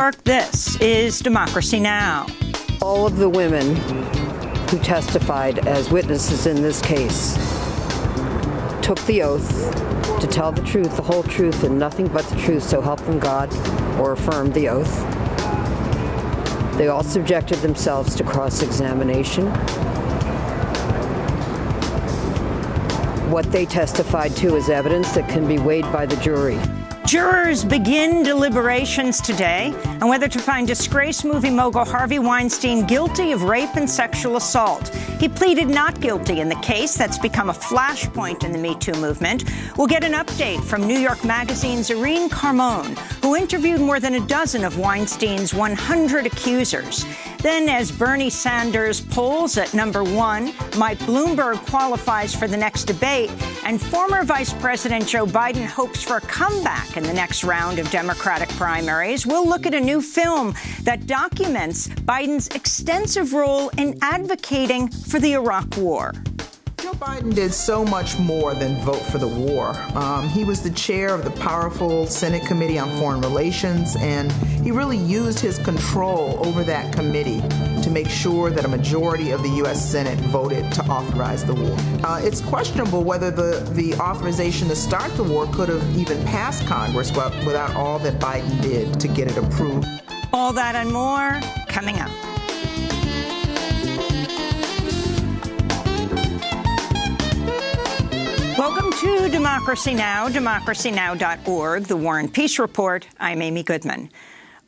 York, this is Democracy Now! All of the women who testified as witnesses in this case took the oath to tell the truth, the whole truth, and nothing but the truth, so help them God, or affirmed the oath. They all subjected themselves to cross-examination. What they testified to is evidence that can be weighed by the jury. Jurors begin deliberations today on whether to find disgraced movie mogul Harvey Weinstein guilty of rape and sexual assault. He pleaded not guilty in the case that's become a flashpoint in the Me Too movement. We'll get an update from New York Magazine's Irene Carmon, who interviewed more than a dozen of Weinstein's 100 accusers. Then, as Bernie Sanders polls at number one, Mike Bloomberg qualifies for the next debate, and former Vice President Joe Biden hopes for a comeback in the next round of Democratic primaries. We'll look at a new film that documents Biden's extensive role in advocating for the Iraq War. Joe Biden did so much more than vote for the war. He was the chair of the powerful Senate Committee on Foreign Relations, and he really used his control over that committee to make sure that a majority of the U.S. Senate voted to authorize the war. It's questionable whether the authorization to start the war could have even passed Congress without all that Biden did to get it approved. All that and more coming up. Welcome to Democracy Now!, democracynow.org, the War and Peace Report. I'm Amy Goodman.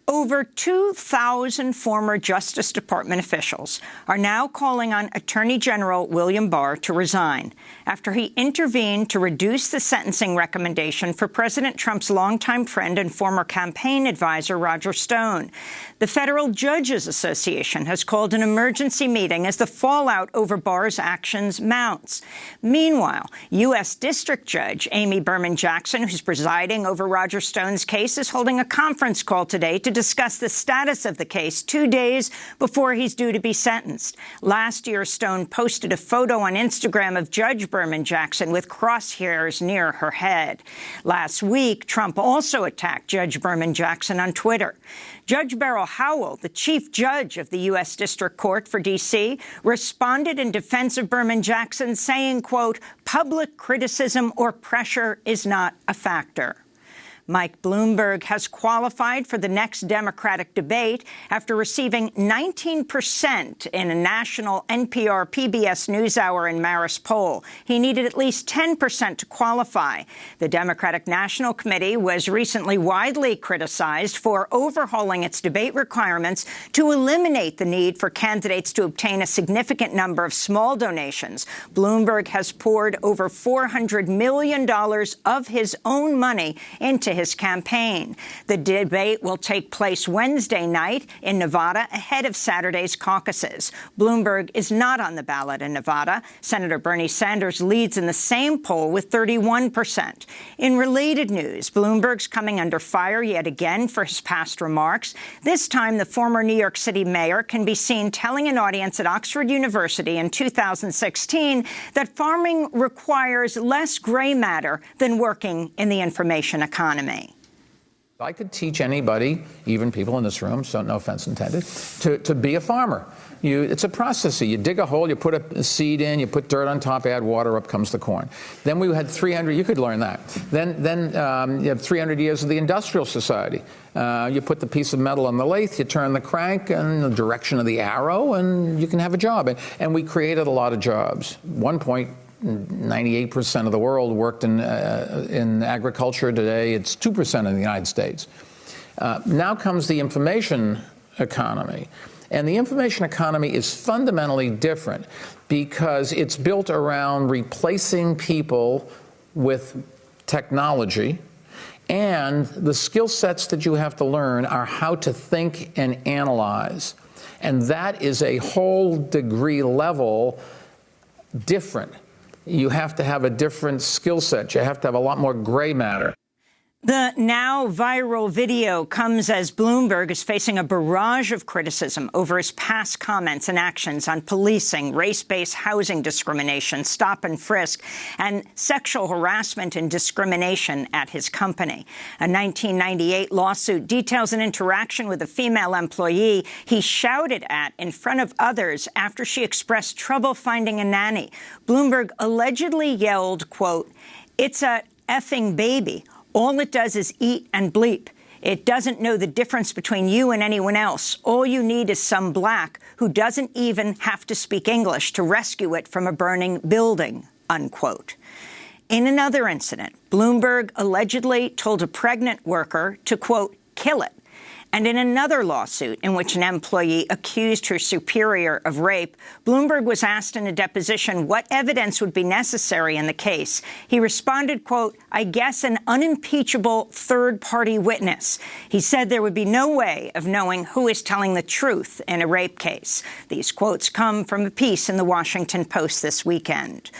Over 2,000 former Justice Department officials are now calling on Attorney General William Barr to resign after he intervened to reduce the sentencing recommendation for President Trump's longtime friend and former campaign advisor Roger Stone. The Federal Judges Association has called an emergency meeting as the fallout over Barr's actions mounts. Meanwhile, U.S. District Judge Amy Berman Jackson, who's presiding over Roger Stone's case, is holding a conference call today to discuss the status of the case 2 days before he's due to be sentenced. Last year, Stone posted a photo on Instagram of Judge Berman Jackson with crosshairs near her head. Last week, Trump also attacked Judge Berman Jackson on Twitter. Judge Beryl Howell, the chief judge of the U.S. District Court for D.C., responded in defense of Berman Jackson, saying, quote, "Public criticism or pressure is not a factor." Mike Bloomberg has qualified for the next Democratic debate after receiving 19% in a national NPR PBS NewsHour and Marist poll. He needed at least 10% to qualify. The Democratic National Committee was recently widely criticized for overhauling its debate requirements to eliminate the need for candidates to obtain a significant number of small donations. Bloomberg has poured over $400 million of his own money into his campaign. The debate will take place Wednesday night in Nevada ahead of Saturday's caucuses. Bloomberg is not on the ballot in Nevada. Senator Bernie Sanders leads in the same poll with 31%. In related news, Bloomberg's coming under fire yet again for his past remarks. This time, the former New York City mayor can be seen telling an audience at Oxford University in 2016 that farming requires less gray matter than working in the information economy. I could teach anybody, even people in this room, so no offense intended, to be a farmer. It's a process. You dig a hole, you put a seed in, you put dirt on top, add water, up comes the corn. Then we had 300, you could learn that. Then you have 300 years of the Industrial Society. You put the piece of metal on the lathe, you turn the crank in the direction of the arrow, and you can have a job. And we created a lot of jobs. 98% of the world worked in agriculture. Today, it's 2% in the United States. Now comes the information economy. And the information economy is fundamentally different because it's built around replacing people with technology. And the skill sets that you have to learn are how to think and analyze. And that is a whole degree level different. You have to have a different skill set. You have to have a lot more gray matter. The now viral video comes as Bloomberg is facing a barrage of criticism over his past comments and actions on policing, race-based housing discrimination, stop and frisk, and sexual harassment and discrimination at his company. A 1998 lawsuit details an interaction with a female employee he shouted at in front of others after she expressed trouble finding a nanny. Bloomberg allegedly yelled, quote, "It's a effing baby. All it does is eat and bleep. It doesn't know the difference between you and anyone else. All you need is some black who doesn't even have to speak English to rescue it from a burning building," unquote. In another incident, Bloomberg allegedly told a pregnant worker to, quote, "kill it." And in another lawsuit in which an employee accused her superior of rape, Bloomberg was asked in a deposition what evidence would be necessary in the case. He responded, quote, "I guess an unimpeachable third-party witness." He said there would be no way of knowing who is telling the truth in a rape case. These quotes come from a piece in the Washington Post this weekend.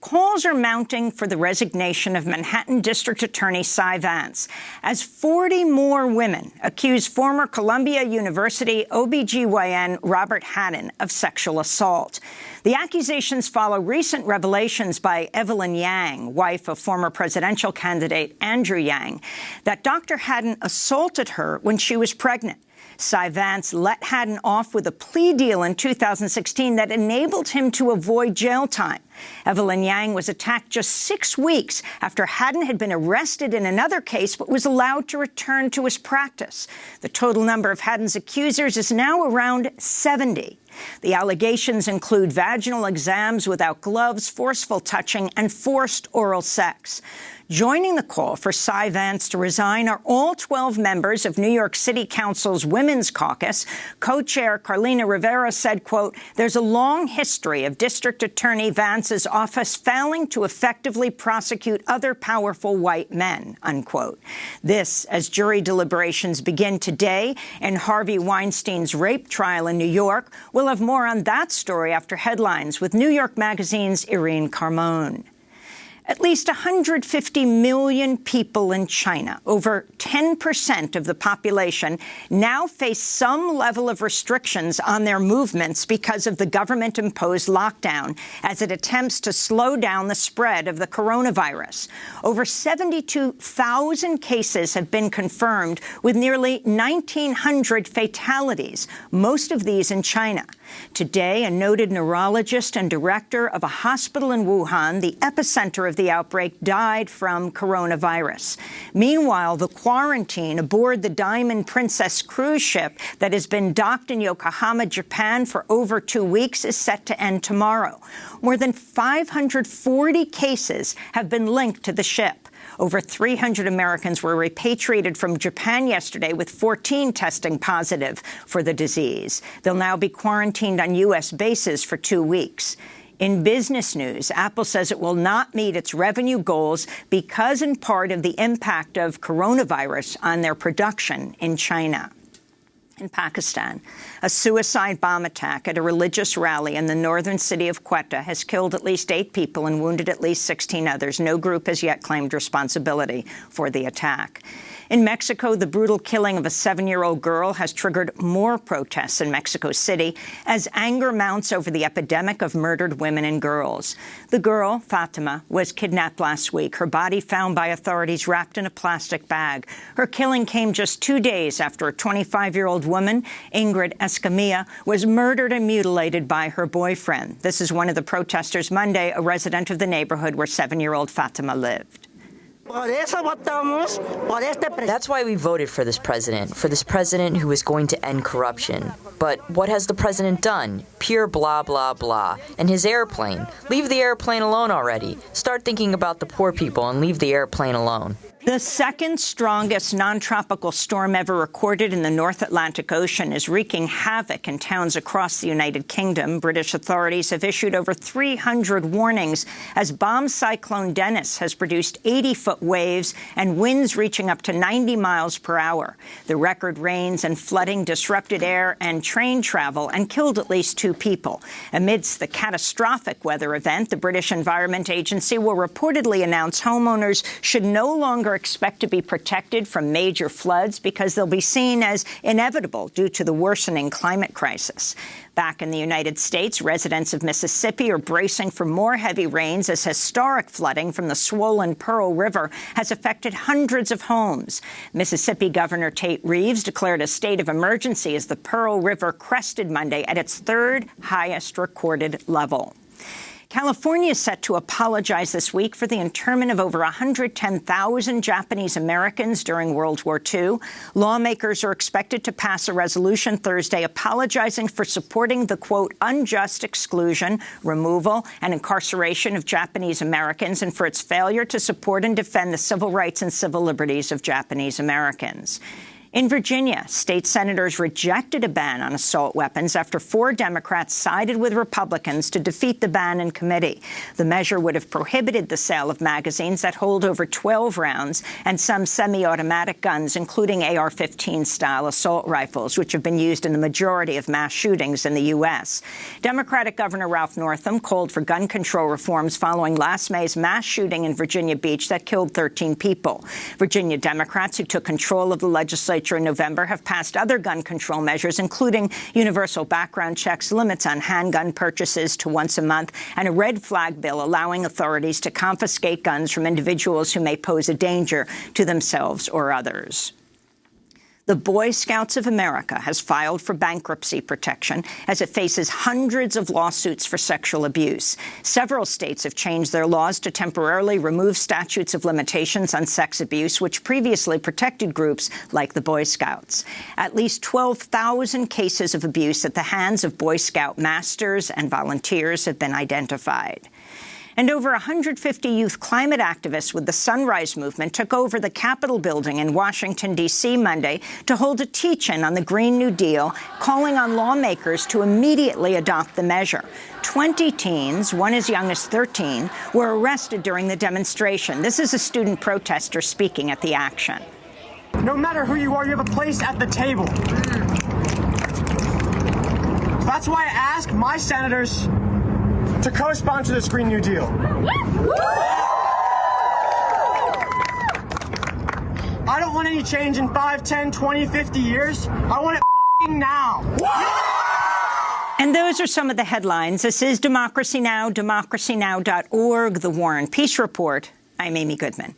Calls are mounting for the resignation of Manhattan District Attorney Cy Vance, as 40 more women accuse former Columbia University OBGYN Robert Haddon of sexual assault. The accusations follow recent revelations by Evelyn Yang, wife of former presidential candidate Andrew Yang, that Dr. Haddon assaulted her when she was pregnant. Cy Vance let Haddon off with a plea deal in 2016 that enabled him to avoid jail time. Evelyn Yang was attacked just 6 weeks after Haddon had been arrested in another case but was allowed to return to his practice. The total number of Haddon's accusers is now around 70. The allegations include vaginal exams without gloves, forceful touching, and forced oral sex. Joining the call for Cy Vance to resign are all 12 members of New York City Council's Women's Caucus. Co-chair Carlina Rivera said, quote, "There's a long history of District Attorney Vance's office failing to effectively prosecute other powerful white men," unquote. This as jury deliberations begin today in Harvey Weinstein's rape trial in New York. We'll have more on that story after headlines with New York Magazine's Irene Carmone. At least 150 million people in China, over 10% of the population, now face some level of restrictions on their movements because of the government-imposed lockdown as it attempts to slow down the spread of the coronavirus. Over 72,000 cases have been confirmed, with nearly 1,900 fatalities, most of these in China. Today, a noted neurologist and director of a hospital in Wuhan, the epicenter of the outbreak, died from coronavirus. Meanwhile, the quarantine aboard the Diamond Princess cruise ship that has been docked in Yokohama, Japan for over 2 weeks is set to end tomorrow. More than 540 cases have been linked to the ship. Over 300 Americans were repatriated from Japan yesterday, with 14 testing positive for the disease. They'll now be quarantined on U.S. bases for 2 weeks. In business news, Apple says it will not meet its revenue goals because in part of the impact of coronavirus on their production in China. In Pakistan, a suicide bomb attack at a religious rally in the northern city of Quetta has killed at least 8 people and wounded at least 16 others. No group has yet claimed responsibility for the attack. In Mexico, the brutal killing of a 7-year-old girl has triggered more protests in Mexico City as anger mounts over the epidemic of murdered women and girls. The girl, Fatima, was kidnapped last week, her body found by authorities wrapped in a plastic bag. Her killing came just 2 days after a 25-year-old woman, Ingrid Escamilla, was murdered and mutilated by her boyfriend. This is one of the protesters Monday, a resident of the neighborhood where 7-year-old Fatima lived. That's why we voted for this president who is going to end corruption. But what has the president done? Pure blah, blah, blah. And his airplane. Leave the airplane alone already. Start thinking about the poor people and leave the airplane alone. The second strongest non-tropical storm ever recorded in the North Atlantic Ocean is wreaking havoc in towns across the United Kingdom. British authorities have issued over 300 warnings as bomb cyclone Dennis has produced 80-foot waves and winds reaching up to 90 miles per hour. The record rains and flooding disrupted air and train travel and killed at least 2 people. Amidst the catastrophic weather event, the British Environment Agency will reportedly announce homeowners should no longer however, expect to be protected from major floods because they'll be seen as inevitable due to the worsening climate crisis. Back in the United States, residents of Mississippi are bracing for more heavy rains as historic flooding from the swollen Pearl River has affected hundreds of homes. Mississippi Governor Tate Reeves declared a state of emergency as the Pearl River crested Monday at its third highest recorded level. California is set to apologize this week for the internment of over 110,000 Japanese Americans during World War II. Lawmakers are expected to pass a resolution Thursday apologizing for supporting the, quote, unjust exclusion, removal, and incarceration of Japanese Americans and for its failure to support and defend the civil rights and civil liberties of Japanese Americans. In Virginia, state senators rejected a ban on assault weapons after 4 Democrats sided with Republicans to defeat the ban in committee. The measure would have prohibited the sale of magazines that hold over 12 rounds and some semi-automatic guns, including AR-15-style assault rifles, which have been used in the majority of mass shootings in the U.S. Democratic Governor Ralph Northam called for gun control reforms following last May's mass shooting in Virginia Beach that killed 13 people. Virginia Democrats who took control of the legislature in November have passed other gun control measures, including universal background checks, limits on handgun purchases to once a month, and a red flag bill allowing authorities to confiscate guns from individuals who may pose a danger to themselves or others. The Boy Scouts of America has filed for bankruptcy protection as it faces hundreds of lawsuits for sexual abuse. Several states have changed their laws to temporarily remove statutes of limitations on sex abuse, which previously protected groups like the Boy Scouts. At least 12,000 cases of abuse at the hands of Boy Scout masters and volunteers have been identified. And over 150 youth climate activists with the Sunrise Movement took over the Capitol building in Washington, D.C. Monday to hold a teach-in on the Green New Deal, calling on lawmakers to immediately adopt the measure. 20 teens, one as young as 13, were arrested during the demonstration. This is a student protester speaking at the action. No matter who you are, you have a place at the table. That's why I ask my senators to co-sponsor this Green New Deal. I don't want any change in 5, 10, 20, 50 years. I want it now. And those are some of the headlines. This is Democracy Now!, DemocracyNow.org, The War and Peace Report. I'm Amy Goodman.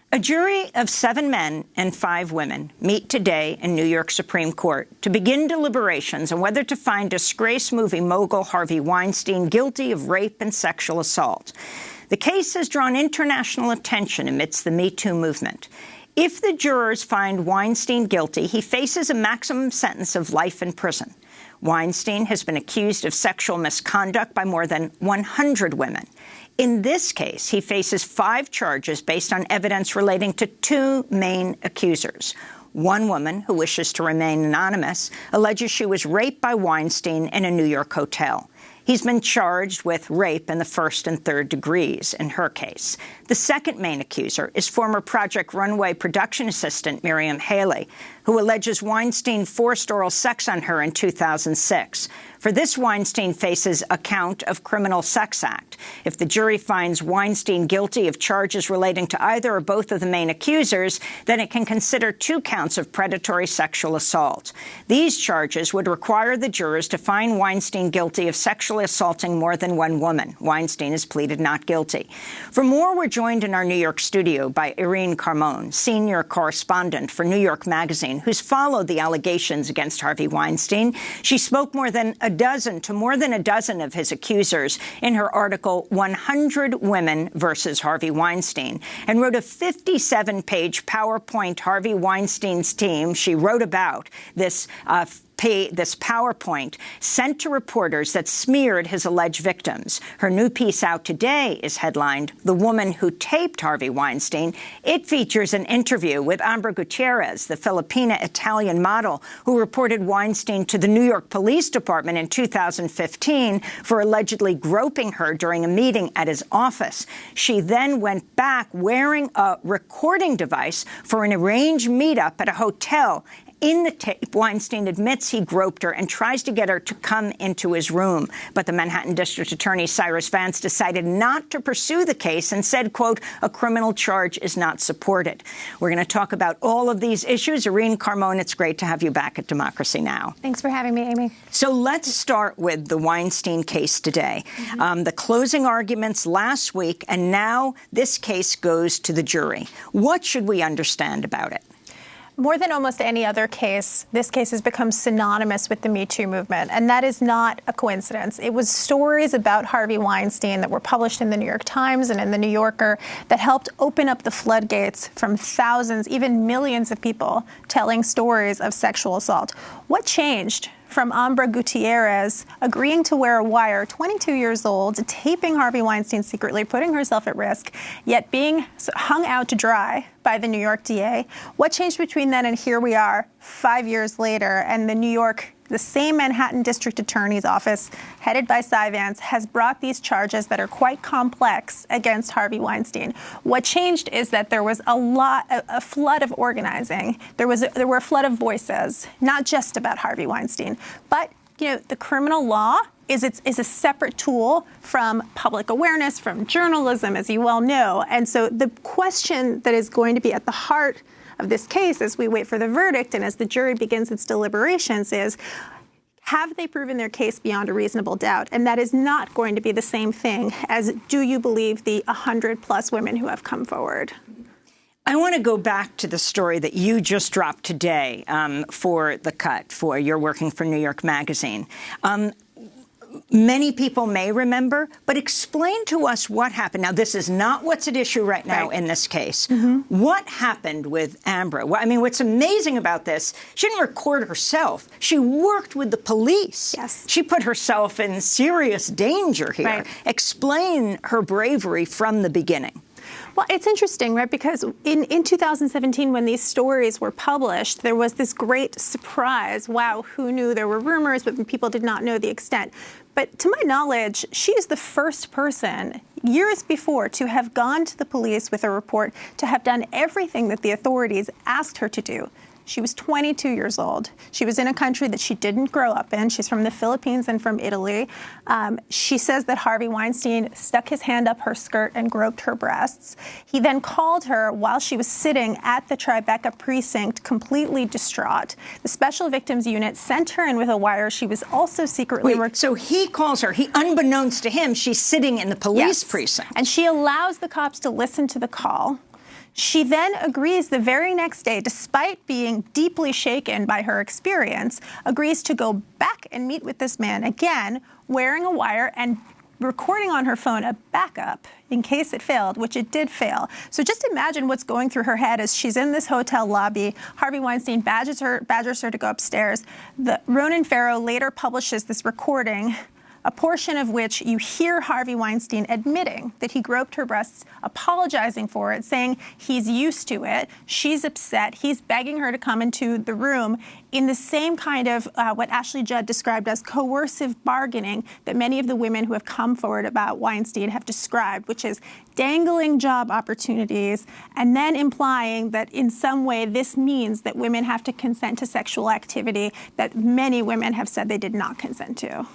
A jury of 7 men and 5 women meet today in New York Supreme Court to begin deliberations on whether to find disgraced movie mogul Harvey Weinstein guilty of rape and sexual assault. The case has drawn international attention amidst the Me Too movement. If the jurors find Weinstein guilty, he faces a maximum sentence of life in prison. Weinstein has been accused of sexual misconduct by more than 100 women. In this case, he faces 5 charges based on evidence relating to 2 main accusers. One woman, who wishes to remain anonymous, alleges she was raped by Weinstein in a New York hotel. He's been charged with rape in the 1st and 3rd degrees in her case. The second main accuser is former Project Runway production assistant Miriam Haley, who alleges Weinstein forced oral sex on her in 2006. For this, Weinstein faces a count of criminal sex act. If the jury finds Weinstein guilty of charges relating to either or both of the main accusers, then it can consider 2 counts of predatory sexual assault. These charges would require the jurors to find Weinstein guilty of sexually assaulting more than 1 woman. Weinstein has pleaded not guilty. For more, we're joined in our New York studio by Irene Carmon, senior correspondent for New York Magazine, who's followed the allegations against Harvey Weinstein. She spoke more than a dozen of his accusers in her article 100 Women versus Harvey Weinstein, and wrote a 57-page PowerPoint Harvey Weinstein's team. She wrote about this PowerPoint sent to reporters that smeared his alleged victims. Her new piece out today is headlined, "The Woman Who Taped Harvey Weinstein." It features an interview with Ambra Gutierrez, the Filipina-Italian model who reported Weinstein to the New York Police Department in 2015 for allegedly groping her during a meeting at his office. She then went back wearing a recording device for an arranged meetup at a hotel In the tape, Weinstein admits he groped her and tries to get her to come into his room. But the Manhattan District Attorney Cyrus Vance decided not to pursue the case and said, quote, a criminal charge is not supported. We're going to talk about all of these issues. Irene Carmon, it's great to have you back at Democracy Now! Thanks for having me, Amy. So let's start with the Weinstein case today. The closing arguments last week, and now this case goes to the jury. What should we understand about it? More than almost any other case, this case has become synonymous with the Me Too movement, and that is not a coincidence. It was stories about Harvey Weinstein that were published in the New York Times and in the New Yorker that helped open up the floodgates from thousands, even millions of people telling stories of sexual assault. What changed from Ambra Gutierrez agreeing to wear a wire, 22 years old, taping Harvey Weinstein secretly, putting herself at risk, yet being hung out to dry by the New York DA? What changed between then and here we are 5 years later, and the same Manhattan District Attorney's Office, headed by Cy Vance, has brought these charges that are quite complex against Harvey Weinstein. What changed is that there was a flood of organizing. There were a flood of voices, not just about Harvey Weinstein, but the criminal law is a separate tool from public awareness, from journalism, as you well know. And so the question that is going to be at the heart of this case as we wait for the verdict and as the jury begins its deliberations is, have they proven their case beyond a reasonable doubt? And that is not going to be the same thing as, do you believe the 100-plus women who have come forward? I want to go back to the story that you just dropped today for The Cut, for you're working for New York Magazine. Many people may remember, but explain to us what happened. Now, this is not what's at issue right now in this case. What happened with Ambra? Well, I mean, what's amazing about this, she didn't record herself. She worked with the police. Yes. She put herself in serious danger here. Right. Explain her bravery from the beginning. Well, it's interesting, right? Because in 2017, when these stories were published, there was this great surprise. Wow, who knew? There were rumors, but people did not know the extent. But to my knowledge, she is the first person years before to have gone to the police with a report, to have done everything that the authorities asked her to do. She was 22 years old. She was in a country that she didn't grow up in. She's from the Philippines and from Italy. She says that Harvey Weinstein stuck his hand up her skirt and groped her breasts. He then called her while she was sitting at the Tribeca precinct, completely distraught. The Special Victims Unit sent her in with a wire. She was also secretly... So he calls her. Unbeknownst to him, she's sitting in the police precinct. And she allows the cops to listen to the call. She then agrees the very next day, despite being deeply shaken by her experience, agrees to go back and meet with this man again, wearing a wire and recording on her phone a backup in case it failed, which it did fail. So just imagine what's going through her head as she's in this hotel lobby. Harvey Weinstein badgers her to go upstairs. Ronan Farrow later publishes this recording, a portion of which you hear Harvey Weinstein admitting that he groped her breasts, apologizing for it, saying he's used to it. She's upset. He's begging her to come into the room in the same kind of what Ashley Judd described as coercive bargaining that many of the women who have come forward about Weinstein have described, which is dangling job opportunities and then implying that in some way this means that women have to consent to sexual activity that many women have said they did not consent to.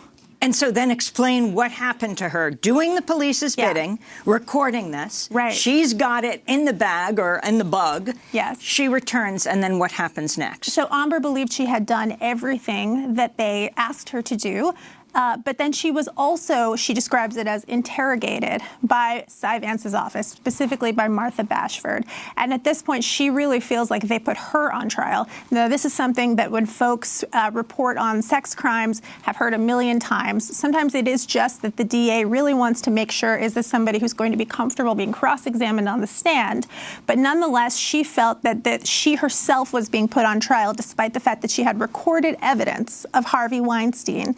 And so then explain what happened to her doing the police's bidding, recording this. Right. She's got it in the bag or in the bug. Yes. She returns, and then what happens next? So Amber believed she had done everything that they asked her to do. But then she was also, she describes it as interrogated by Cy Vance's office, specifically by Martha Bashford. And at this point, she really feels like they put her on trial. Now, this is something that when folks report on sex crimes have heard a million times. Sometimes it is just that the DA really wants to make sure, is this somebody who's going to be comfortable being cross-examined on the stand? But nonetheless, she felt that she herself was being put on trial, despite the fact that she had recorded evidence of Harvey Weinstein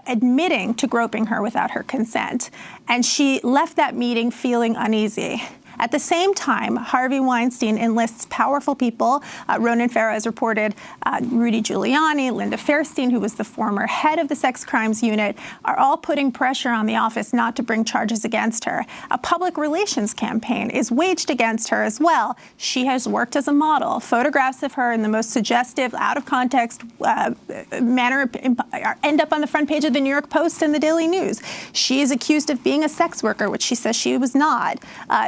admitting to groping her without her consent. And she left that meeting feeling uneasy. At the same time, Harvey Weinstein enlists powerful people. Ronan Farrow has reported Rudy Giuliani, Linda Fairstein, who was the former head of the sex crimes unit, are all putting pressure on the office not to bring charges against her. A public relations campaign is waged against her as well. She has worked as a model. Photographs of her in the most suggestive, out-of-context manner end up on the front page of the New York Post and the Daily News. She is accused of being a sex worker, which she says she was not.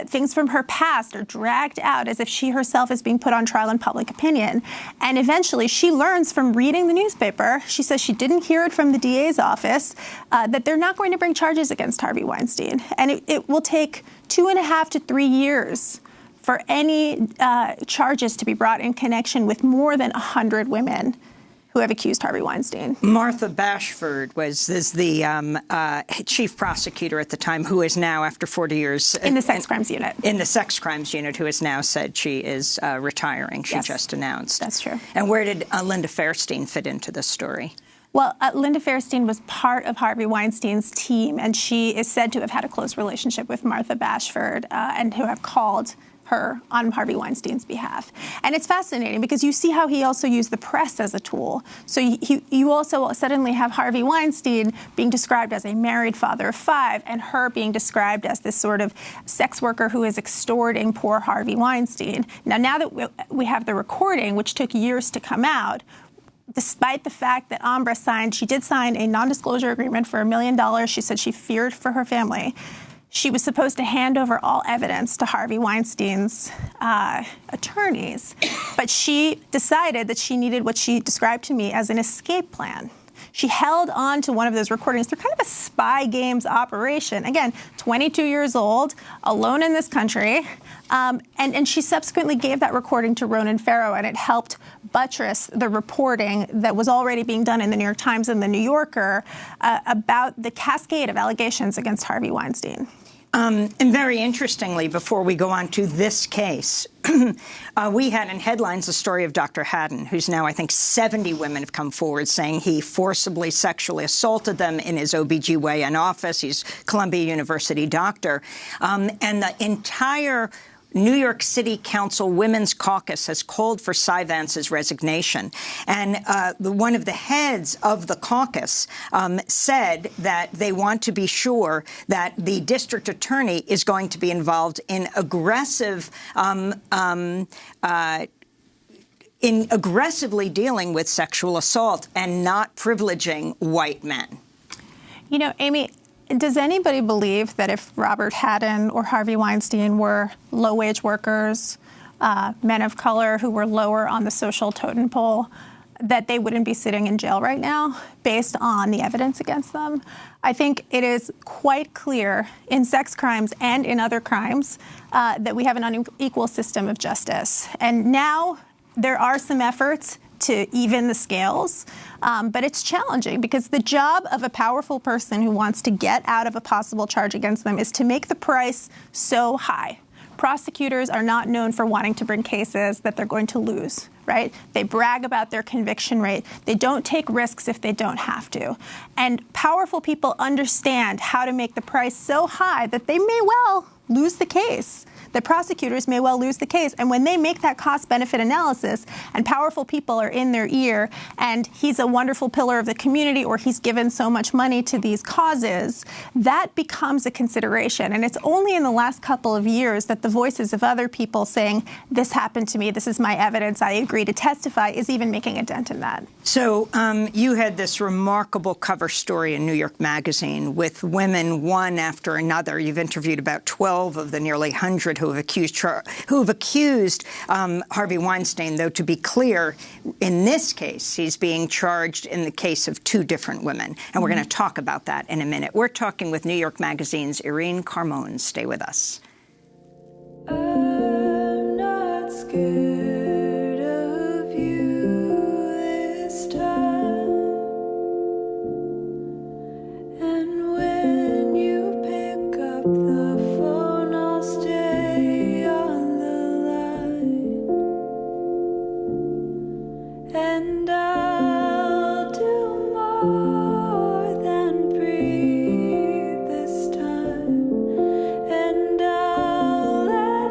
Things from her past are dragged out as if she herself is being put on trial in public opinion. And eventually she learns from reading the newspaper, she says she didn't hear it from the DA's office, that they're not going to bring charges against Harvey Weinstein. And it will take 2.5 to 3 years for any charges to be brought in connection with more than 100 women who have accused Harvey Weinstein. Martha Bashford was the chief prosecutor at the time, who is now, after 40 years... in the sex crimes unit. In the sex crimes unit, who has now said she is retiring. She just announced. That's true. And where did Linda Fairstein fit into this story? Well, Linda Fairstein was part of Harvey Weinstein's team, and she is said to have had a close relationship with Martha Bashford and who have called her on Harvey Weinstein's behalf. And it's fascinating because you see how he also used the press as a tool. So you also suddenly have Harvey Weinstein being described as a married father of 5 and her being described as this sort of sex worker who is extorting poor Harvey Weinstein. Now that we have the recording, which took years to come out, despite the fact that Ambra she did sign a non-disclosure agreement for $1 million. She said she feared for her family. She was supposed to hand over all evidence to Harvey Weinstein's attorneys, but she decided that she needed what she described to me as an escape plan. She held on to one of those recordings through kind of a spy games operation. Again, 22 years old, alone in this country, and she subsequently gave that recording to Ronan Farrow, and it helped buttress the reporting that was already being done in the New York Times and the New Yorker about the cascade of allegations against Harvey Weinstein. And very interestingly, before we go on to this case, we had in headlines the story of Dr. Haddon, who's now, I think, 70 women have come forward saying he forcibly sexually assaulted them in his OBGYN office. He's Columbia University doctor. And the entire New York City Council Women's Caucus has called for Cy Vance's resignation. And one of the heads of the caucus said that they want to be sure that the district attorney is going to be involved in aggressively dealing with sexual assault and not privileging white men. You know, Amy, does anybody believe that if Robert Haddon or Harvey Weinstein were low-wage workers, men of color who were lower on the social totem pole, that they wouldn't be sitting in jail right now based on the evidence against them? I think it is quite clear in sex crimes and in other crimes that we have an unequal system of justice. And now there are some efforts to even the scales, but it's challenging because the job of a powerful person who wants to get out of a possible charge against them is to make the price so high. Prosecutors are not known for wanting to bring cases that they're going to lose, right? They brag about their conviction rate. They don't take risks if they don't have to. And powerful people understand how to make the price so high that they may well lose the case. The prosecutors may well lose the case. And when they make that cost-benefit analysis and powerful people are in their ear and he's a wonderful pillar of the community or he's given so much money to these causes, that becomes a consideration. And it's only in the last couple of years that the voices of other people saying, this happened to me, this is my evidence, I agree to testify, is even making a dent in that. So you had this remarkable cover story in New York Magazine with women one after another. You've interviewed about 12 of the nearly 100 who have accused Harvey Weinstein, though to be clear, in this case, he's being charged in the case of 2 different women. And we're going to talk about that in a minute. We're talking with New York Magazine's Irene Carmon. Stay with us. I'm not scared of you this time. And when you pick up the phone, I'll stay on the line. And I'll do more than breathe this time. And I'll let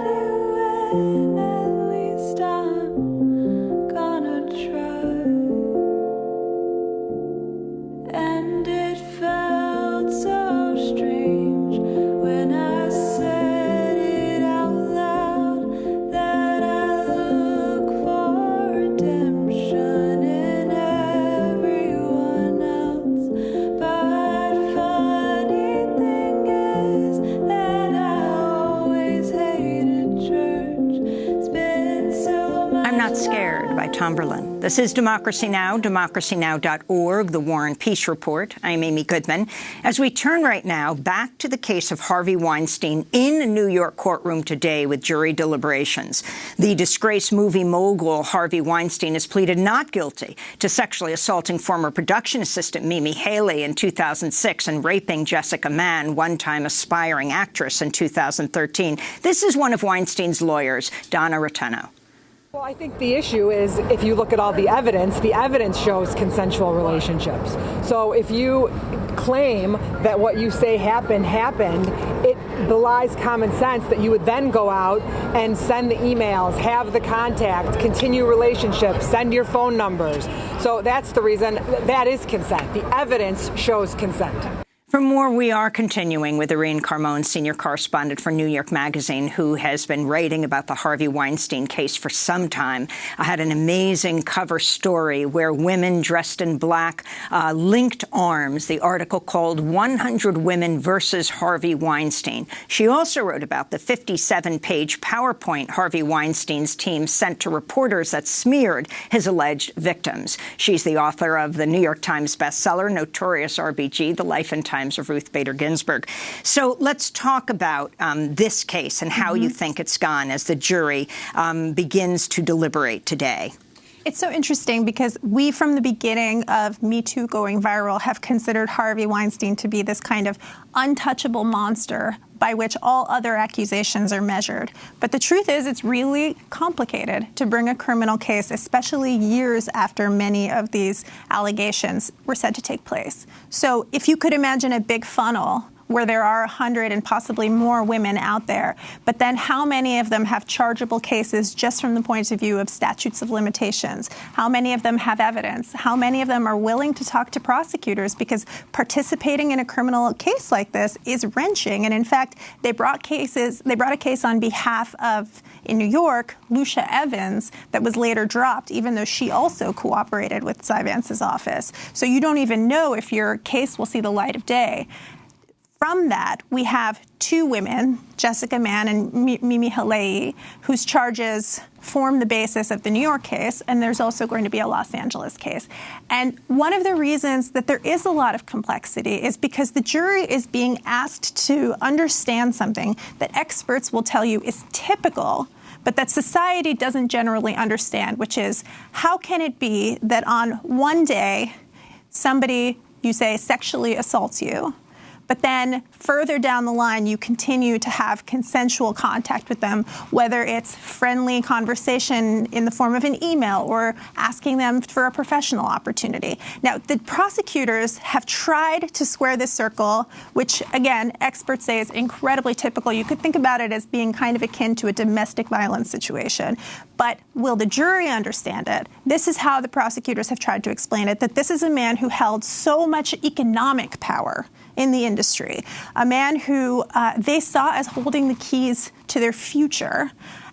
Northumberland. This is Democracy Now!, DemocracyNow.org, the War and Peace Report. I'm Amy Goodman. As we turn right now back to the case of Harvey Weinstein in a New York courtroom today with jury deliberations. The disgraced movie mogul Harvey Weinstein has pleaded not guilty to sexually assaulting former production assistant Mimi Haley in 2006 and raping Jessica Mann, one-time aspiring actress, in 2013. This is one of Weinstein's lawyers, Donna Rotunno. Well, I think the issue is, if you look at all the evidence shows consensual relationships. So if you claim that what you say happened, it belies common sense that you would then go out and send the emails, have the contact, continue relationships, send your phone numbers. So that's the reason that is consent. The evidence shows consent. For more, we are continuing with Irene Carmon, senior correspondent for New York Magazine, who has been writing about the Harvey Weinstein case for some time. I had an amazing cover story where women dressed in black linked arms, the article called 100 Women versus Harvey Weinstein. She also wrote about the 57-page PowerPoint Harvey Weinstein's team sent to reporters that smeared his alleged victims. She's the author of the New York Times bestseller, Notorious RBG, The Life and Times of Ruth Bader Ginsburg. So let's talk about this case and how you think it's gone as the jury begins to deliberate today. It's so interesting because we, from the beginning of Me Too going viral, have considered Harvey Weinstein to be this kind of untouchable monster by which all other accusations are measured. But the truth is, it's really complicated to bring a criminal case, especially years after many of these allegations were said to take place. So if you could imagine a big funnel where there are 100 and possibly more women out there, but then how many of them have chargeable cases just from the point of view of statutes of limitations? How many of them have evidence? How many of them are willing to talk to prosecutors? Because participating in a criminal case like this is wrenching. And in fact, they brought a case on behalf of, in New York, Lucia Evans, that was later dropped, even though she also cooperated with Cy Vance's office. So you don't even know if your case will see the light of day. From that, we have two women, Jessica Mann and Mimi Haley, whose charges form the basis of the New York case, and there's also going to be a Los Angeles case. And one of the reasons that there is a lot of complexity is because the jury is being asked to understand something that experts will tell you is typical, but that society doesn't generally understand, which is, how can it be that on one day somebody, you say, sexually assaults you, but then further down the line, you continue to have consensual contact with them, whether it's friendly conversation in the form of an email or asking them for a professional opportunity. Now, the prosecutors have tried to square this circle, which, again, experts say is incredibly typical. You could think about it as being kind of akin to a domestic violence situation. But will the jury understand it? This is how the prosecutors have tried to explain it, that this is a man who held so much economic power in the industry, a man who they saw as holding the keys to their future,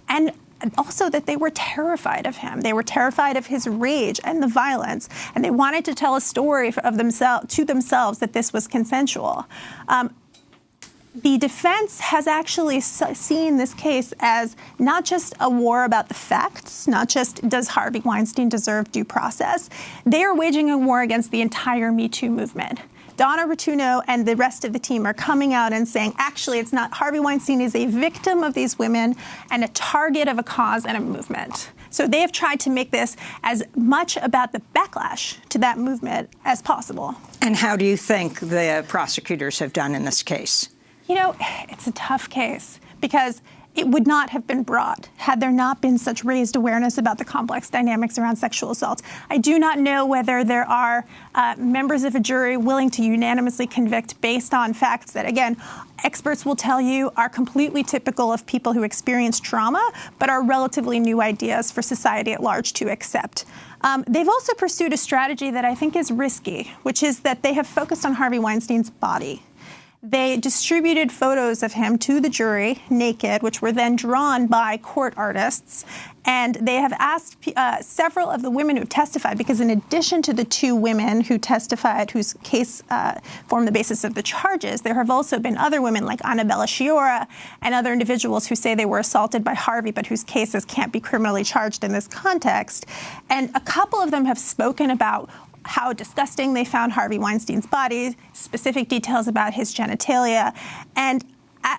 and also that they were terrified of him. They were terrified of his rage and the violence, and they wanted to tell a story of themselves that this was consensual. The defense has actually seen this case as not just a war about the facts, not just does Harvey Weinstein deserve due process. They are waging a war against the entire Me Too movement. Donna Rotunno and the rest of the team are coming out and saying, actually, it's not. Harvey Weinstein is a victim of these women and a target of a cause and a movement. So they have tried to make this as much about the backlash to that movement as possible. And how do you think the prosecutors have done in this case? You know, it's a tough case because it would not have been brought had there not been such raised awareness about the complex dynamics around sexual assault. I do not know whether there are members of a jury willing to unanimously convict based on facts that, again, experts will tell you are completely typical of people who experience trauma, but are relatively new ideas for society at large to accept. They've also pursued a strategy that I think is risky, which is that they have focused on Harvey Weinstein's body. They distributed photos of him to the jury naked, which were then drawn by court artists. And they have asked several of the women who have testified, because in addition to the two women who testified, whose case formed the basis of the charges, there have also been other women like Annabella Sciorra and other individuals who say they were assaulted by Harvey, but whose cases can't be criminally charged in this context. And a couple of them have spoken about how disgusting they found Harvey Weinstein's body, specific details about his genitalia. And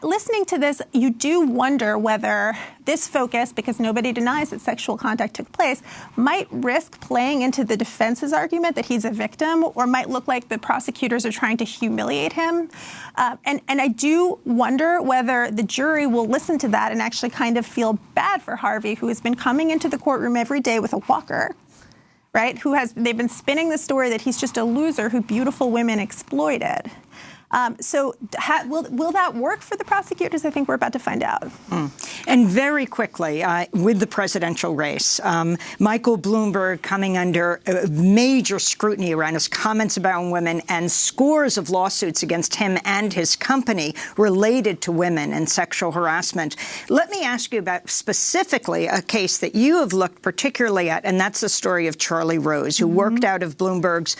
listening to this, you do wonder whether this focus, because nobody denies that sexual contact took place, might risk playing into the defense's argument that he's a victim, or might look like the prosecutors are trying to humiliate him. And I do wonder whether the jury will listen to that and actually kind of feel bad for Harvey, who has been coming into the courtroom every day with a walker, right? They've been spinning the story that he's just a loser who beautiful women exploited. So will that work for the prosecutors? I think we're about to find out. And very quickly, with the presidential race, Michael Bloomberg coming under major scrutiny around his comments about women and scores of lawsuits against him and his company related to women and sexual harassment. Let me ask you about specifically a case that you have looked particularly at, and that's the story of Charlie Rose, who worked out of Bloomberg's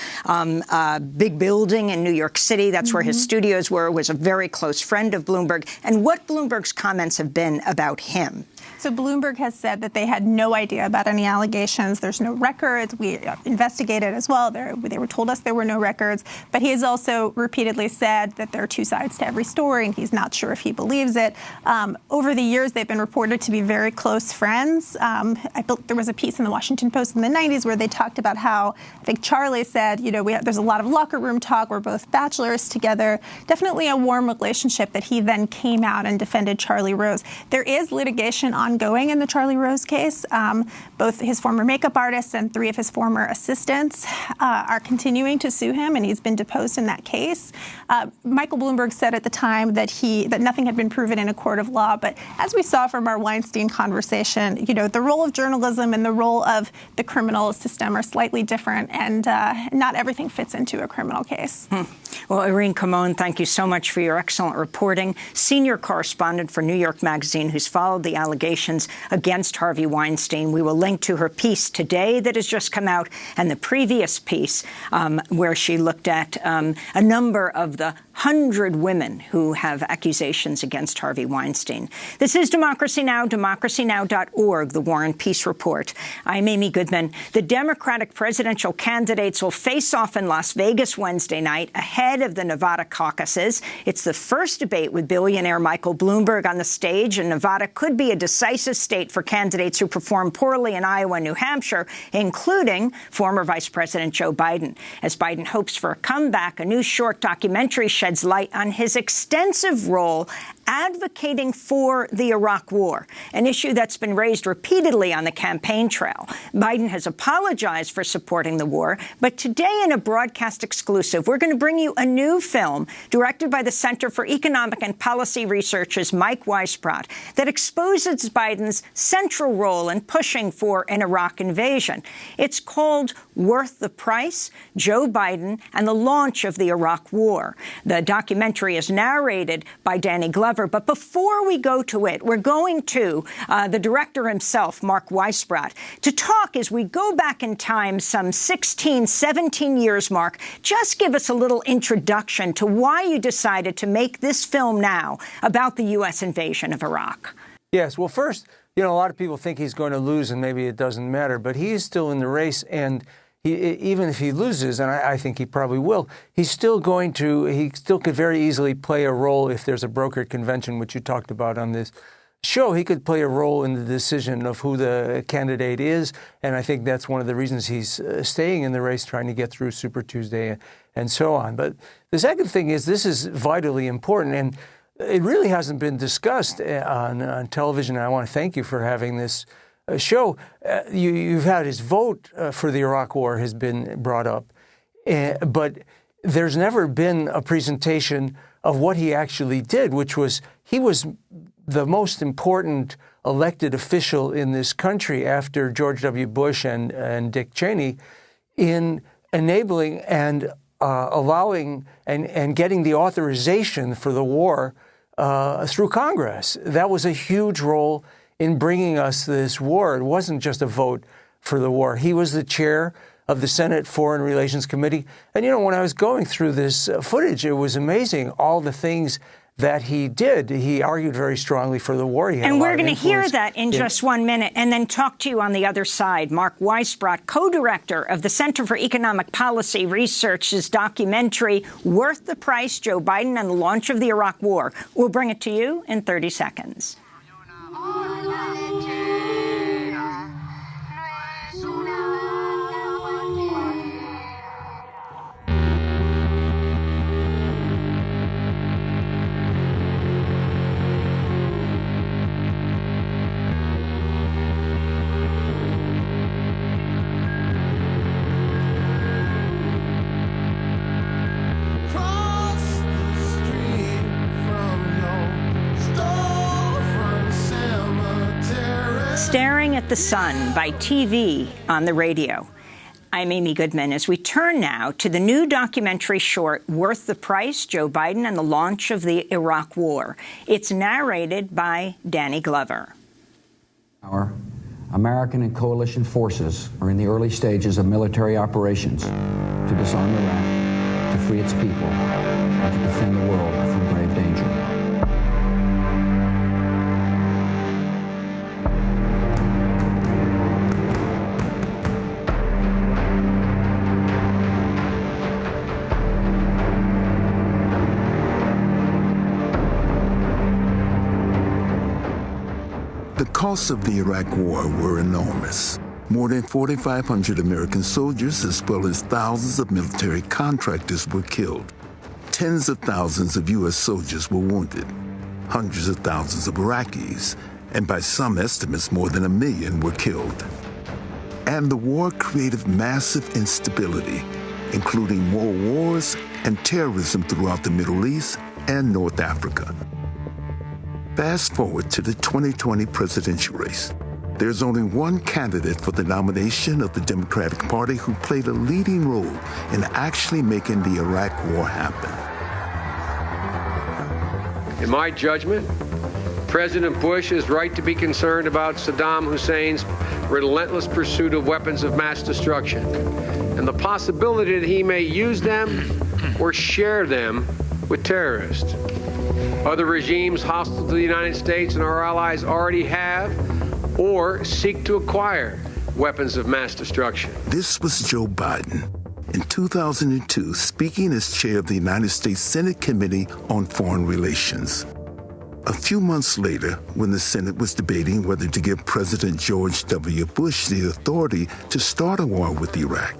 big building in New York City. That's where his studios were, was a very close friend of Bloomberg, and what Bloomberg's comments have been about him. So Bloomberg has said that they had no idea about any allegations. There's no records. We investigated as well. They were told us there were no records. But he has also repeatedly said that there are two sides to every story, and he's not sure if he believes it. Over the years, they've been reported to be very close friends. There was a piece in the Washington Post in the 90s where they talked about how, I think Charlie said, there's a lot of locker room talk. We're both bachelors together. Definitely a warm relationship that he then came out and defended Charlie Rose. There is litigation ongoing in the Charlie Rose case. Both his former makeup artists and 3 of his former assistants are continuing to sue him, and he's been deposed in that case. Michael Bloomberg said at the time that nothing had been proven in a court of law. But as we saw from our Weinstein conversation, the role of journalism and the role of the criminal system are slightly different, and not everything fits into a criminal case. Well, Irene Camone, thank you so much for your excellent reporting. Senior correspondent for New York Magazine, who's followed the allegations against Harvey Weinstein. We will link to her piece today that has just come out, and the previous piece where she looked at a number of the 100 women who have accusations against Harvey Weinstein. This is Democracy Now!, DemocracyNow.org, the War and Peace Report. I'm Amy Goodman. The Democratic presidential candidates will face off in Las Vegas Wednesday night ahead of the Nevada caucuses. It's the first debate with billionaire Michael Bloomberg on the stage, and Nevada could be a decisive state for candidates who perform poorly in Iowa and New Hampshire, including former Vice President Joe Biden. As Biden hopes for a comeback, a new short documentary sheds light on his extensive role advocating for the Iraq War, an issue that's been raised repeatedly on the campaign trail. Biden has apologized for supporting the war, but today in a broadcast exclusive, we're going to bring you a new film directed by the Center for Economic and Policy Research's Mike Weisbrot that exposes Biden's central role in pushing for an Iraq invasion. It's called Worth the Price: Joe Biden and the Launch of the Iraq War. The documentary is narrated by Danny Glover. But before we go to it, we're going to the director himself, Mark Weisbrot, to talk as we go back in time some 16, 17 years, Mark. Just give us a little introduction to why you decided to make this film now about the U.S. invasion of Iraq. Yes. Well, first, a lot of people think he's going to lose and maybe it doesn't matter, but he is still in the race, and even if he loses, and I think he probably will, he still could very easily play a role if there's a brokered convention, which you talked about on this show. He could play a role in the decision of who the candidate is, and I think that's one of the reasons he's staying in the race, trying to get through Super Tuesday and so on. But the second thing is this is vitally important, and it really hasn't been discussed on television. And I want to thank you for having this show. You've had his vote for the Iraq War has been brought up, but there's never been a presentation of what he actually did, which was he was the most important elected official in this country after George W. Bush and Dick Cheney in enabling and allowing and getting the authorization for the war through Congress. That was a huge role in bringing us this war. It wasn't just a vote for the war. He was the chair of the Senate Foreign Relations Committee. And, when I was going through this footage, it was amazing, all the things that he did. He argued very strongly for the war. And we're going to hear that in just 1 minute and then talk to you on the other side. Mark Weisbrot, co-director of the Center for Economic Policy Research's documentary, Worth the Price, Joe Biden and the Launch of the Iraq War. We'll bring it to you in 30 seconds. Staring at the Sun by TV on the radio. I'm Amy Goodman as we turn now to the new documentary short, Worth the Price, Joe Biden and the Launch of the Iraq War. It's narrated by Danny Glover. Our American and coalition forces are in the early stages of military operations to disarm Iraq, to free its people, and to defend the world from grave danger. The costs of the Iraq War were enormous. More than 4,500 American soldiers, as well as thousands of military contractors, were killed. Tens of thousands of U.S. soldiers were wounded. Hundreds of thousands of Iraqis, and by some estimates, more than 1 million were killed. And the war created massive instability, including more wars and terrorism throughout the Middle East and North Africa. Fast forward to the 2020 presidential race. There's only one candidate for the nomination of the Democratic Party who played a leading role in actually making the Iraq War happen. In my judgment, President Bush is right to be concerned about Saddam Hussein's relentless pursuit of weapons of mass destruction and the possibility that he may use them or share them with terrorists. Other regimes hostile to the United States and our allies already have or seek to acquire weapons of mass destruction. This was Joe Biden in 2002, speaking as chair of the United States Senate Committee on Foreign Relations. A few months later, when the Senate was debating whether to give President George W. Bush the authority to start a war with Iraq,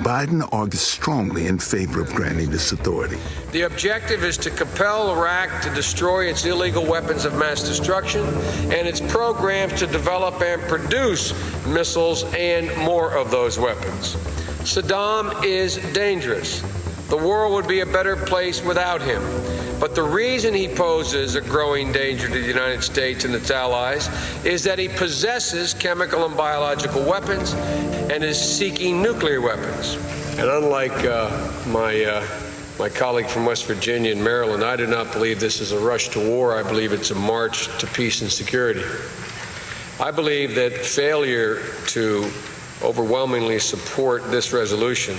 Biden argued strongly in favor of granting this authority. The objective is to compel Iraq to destroy its illegal weapons of mass destruction and its programs to develop and produce missiles and more of those weapons. Saddam is dangerous. The world would be a better place without him. But the reason he poses a growing danger to the United States and its allies is that he possesses chemical and biological weapons and is seeking nuclear weapons. And unlike my colleague from West Virginia and Maryland, I do not believe this is a rush to war. I believe it's a march to peace and security. I believe that failure to overwhelmingly support this resolution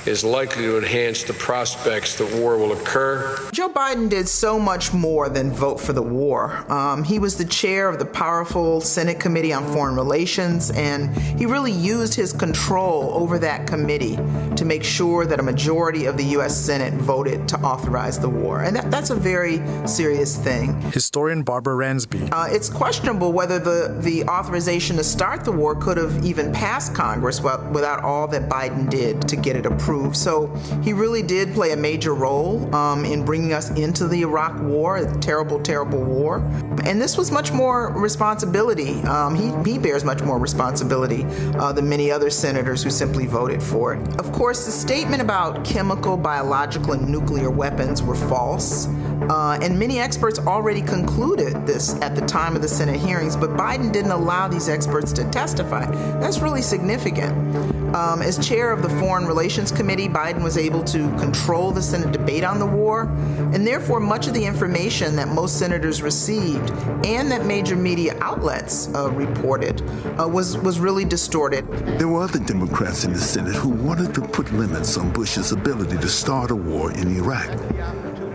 is likely to enhance the prospects that war will occur. Joe Biden did so much more than vote for the war. He was the chair of the powerful Senate Committee on Foreign Relations, and he really used his control over that committee to make sure that a majority of the U.S. Senate voted to authorize the war. And that's a very serious thing. Historian Barbara Ransby. It's questionable whether the authorization to start the war could have even passed Congress without all that Biden did to get it approved. So he really did play a major role in bringing us into the Iraq War, a terrible, terrible war. And this was much more responsibility. He bears much more responsibility than many other senators who simply voted for it. Of course, the statement about chemical, biological, and nuclear weapons were false. And many experts already concluded this at the time of the Senate hearings, but Biden didn't allow these experts to testify. That's really significant. As chair of the Foreign Relations Committee, Biden was able to control the Senate debate on the war, and therefore much of the information that most senators received and that major media outlets reported was really distorted. There were other Democrats in the Senate who wanted to put limits on Bush's ability to start a war in Iraq.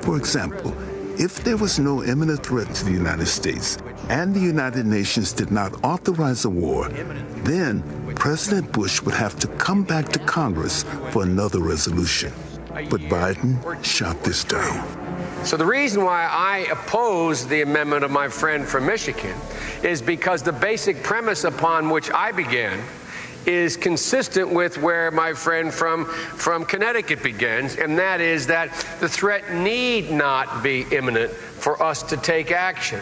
For example, if there was no imminent threat to the United States and the United Nations did not authorize a war, then President Bush would have to come back to Congress for another resolution. But Biden shot this down. So the reason why I oppose the amendment of my friend from Michigan is because the basic premise upon which I began is consistent with where my friend from Connecticut begins, and that is that the threat need not be imminent for us to take action.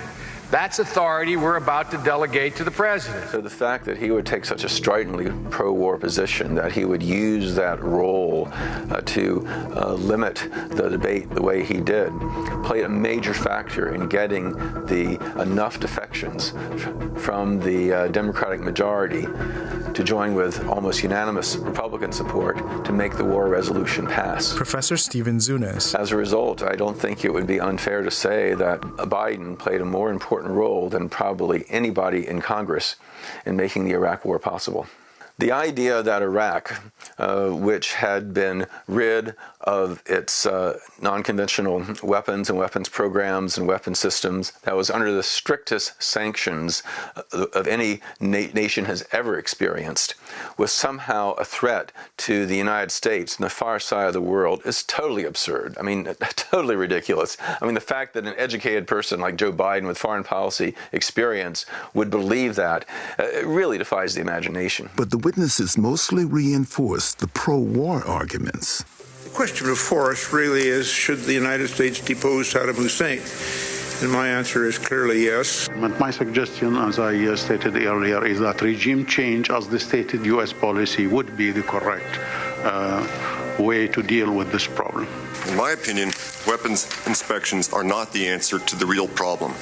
That's authority we're about to delegate to the president. So the fact that he would take such a stridently pro-war position, that he would use that role to limit the debate the way he did, played a major factor in getting enough defections from the Democratic majority to join with almost unanimous Republican support to make the war resolution pass. Professor Stephen Zunes. As a result, I don't think it would be unfair to say that Biden played a more important role than probably anybody in Congress in making the Iraq War possible. The idea that Iraq, which had been rid of its non-conventional weapons and weapons programs and weapon systems, that was under the strictest sanctions of any nation has ever experienced, was somehow a threat to the United States and the far side of the world is totally absurd. I mean, totally ridiculous. I mean, the fact that an educated person like Joe Biden with foreign policy experience would believe that it really defies the imagination. But the witnesses mostly reinforced the pro-war arguments. The question before us really is, should the United States depose Saddam Hussein? And my answer is clearly yes. My suggestion, as I stated earlier, is that regime change, as the stated U.S. policy, would be the correct way to deal with this problem. In my opinion, weapons inspections are not the answer to the real problem,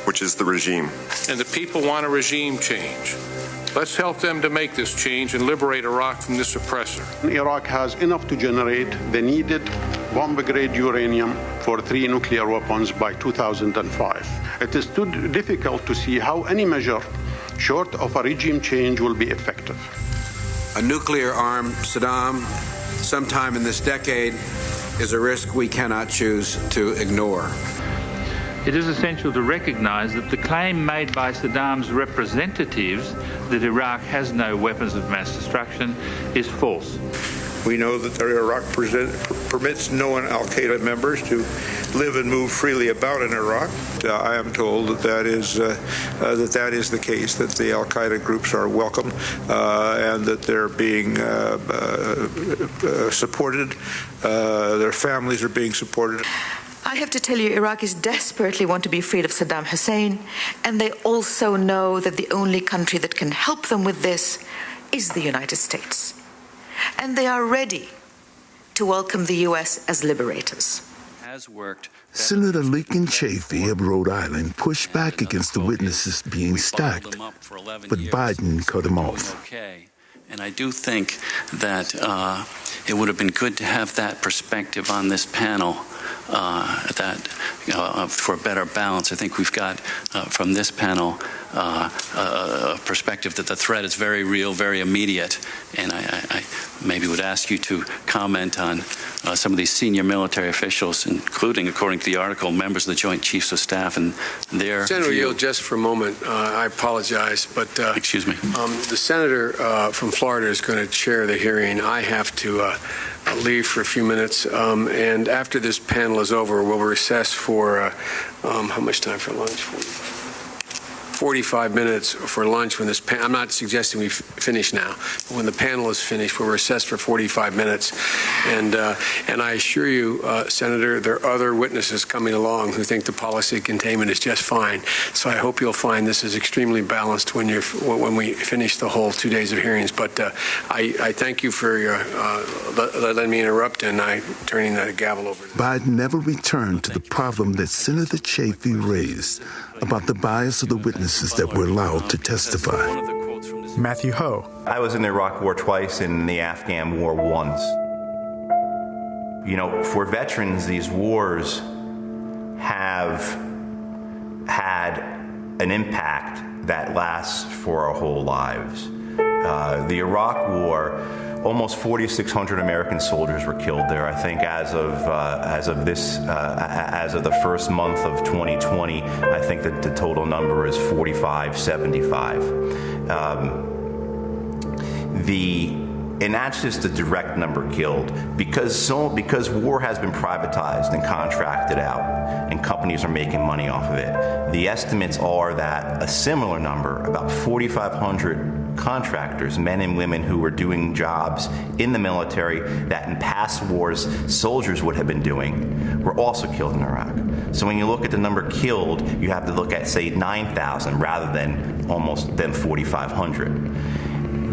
which is the regime. And the people want a regime change. Let's help them to make this change and liberate Iraq from this oppressor. Iraq has enough to generate the needed bomb-grade uranium for 3 nuclear weapons by 2005. It is too difficult to see how any measure short of a regime change will be effective. A nuclear-armed Saddam sometime in this decade is a risk we cannot choose to ignore. It is essential to recognize that the claim made by Saddam's representatives that Iraq has no weapons of mass destruction is false. We know that Iraq permits no al-Qaeda members to live and move freely about in Iraq. I am told that that is the case, that the al-Qaeda groups are welcome and that they're being supported. Their families are being supported. I have to tell you, Iraqis desperately want to be freed of Saddam Hussein, and they also know that the only country that can help them with this is the United States. And they are ready to welcome the U.S. as liberators. Senator Lincoln Chafee of Rhode Island pushed back against the witnesses being stacked, but Biden cut him off. And I do think that it would have been good to have that perspective on this panel, for a better balance. I think we've got from this panel a perspective that the threat is very real, very immediate, and I maybe would ask you to comment on some of these senior military officials, including, according to the article, members of the Joint Chiefs of Staff and their Senator Yield, just for a moment, I apologize, but excuse me. The senator from Florida is going to chair the hearing. I have to leave for a few minutes, and after this panel is over, we'll recess for how much time for lunch? 45 minutes for lunch when this panel, I'm not suggesting we finish now, but when the panel is finished, we'll recess for 45 minutes. And I assure you, Senator, there are other witnesses coming along who think the policy of containment is just fine. So I hope you'll find this is extremely balanced when we finish the whole 2 days of hearings. But I thank you for letting me interrupt, and I turning the gavel over. Biden never returned to the problem that Senator Chafee raised about the bias of the witnesses that were allowed to testify. Matthew Ho. I was in the Iraq War twice and in the Afghan War once. You know, for veterans, these wars have had an impact that lasts for our whole lives. The Iraq War, almost 4,600 American soldiers were killed there. I think as of the first month of 2020, I think that the total number is 4575. And that's just the direct number killed because war has been privatized and contracted out and companies are making money off of it. The estimates are that a similar number, about 4,500 contractors, men and women who were doing jobs in the military that in past wars soldiers would have been doing, were also killed in Iraq. So when you look at the number killed, you have to look at, say, 9,000 rather than 4,500.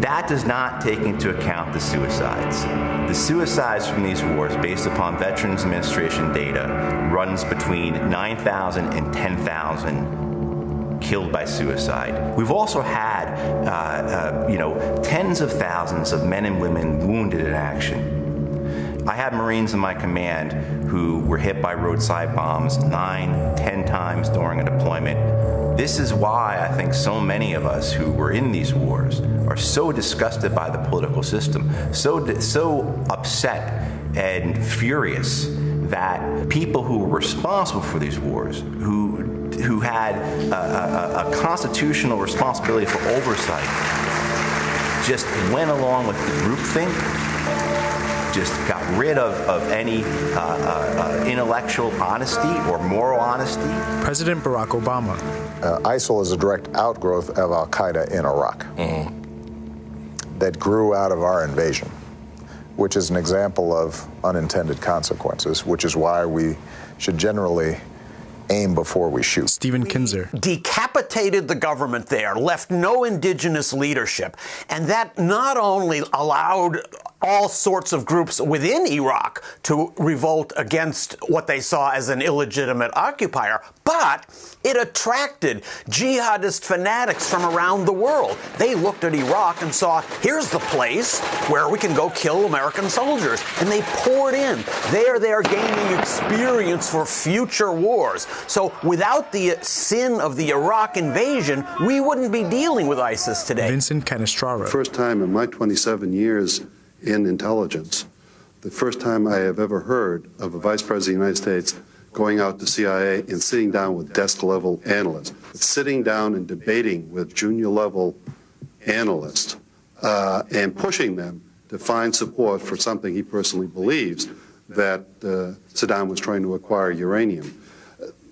That does not take into account the suicides. The suicides from these wars, based upon Veterans Administration data, runs between 9,000 and 10,000 killed by suicide. We've also had, tens of thousands of men and women wounded in action. I had Marines in my command who were hit by roadside bombs 9, 10 times during a deployment. This is why I think so many of us who were in these wars are so disgusted by the political system, so upset and furious that people who were responsible for these wars, who had a constitutional responsibility for oversight, just went along with the groupthink, just got rid of any intellectual honesty or moral honesty. President Barack Obama. ISIL is a direct outgrowth of al-Qaeda in Iraq that grew out of our invasion, which is an example of unintended consequences, which is why we should generally aim before we shoot. Stephen Kinzer. Decapitated the government there, left no indigenous leadership, and that not only allowed all sorts of groups within Iraq to revolt against what they saw as an illegitimate occupier, but it attracted jihadist fanatics from around the world. They looked at Iraq and saw, here's the place where we can go kill American soldiers. And they poured in. They're gaining experience for future wars. So without the sin of the Iraq invasion, we wouldn't be dealing with ISIS today. Vincent Canestraro. First time in my 27 years in intelligence, the first time I have ever heard of a Vice President of the United States going out to CIA and sitting down with desk-level analysts, sitting down and debating with junior-level analysts and pushing them to find support for something he personally believes, that Saddam was trying to acquire uranium.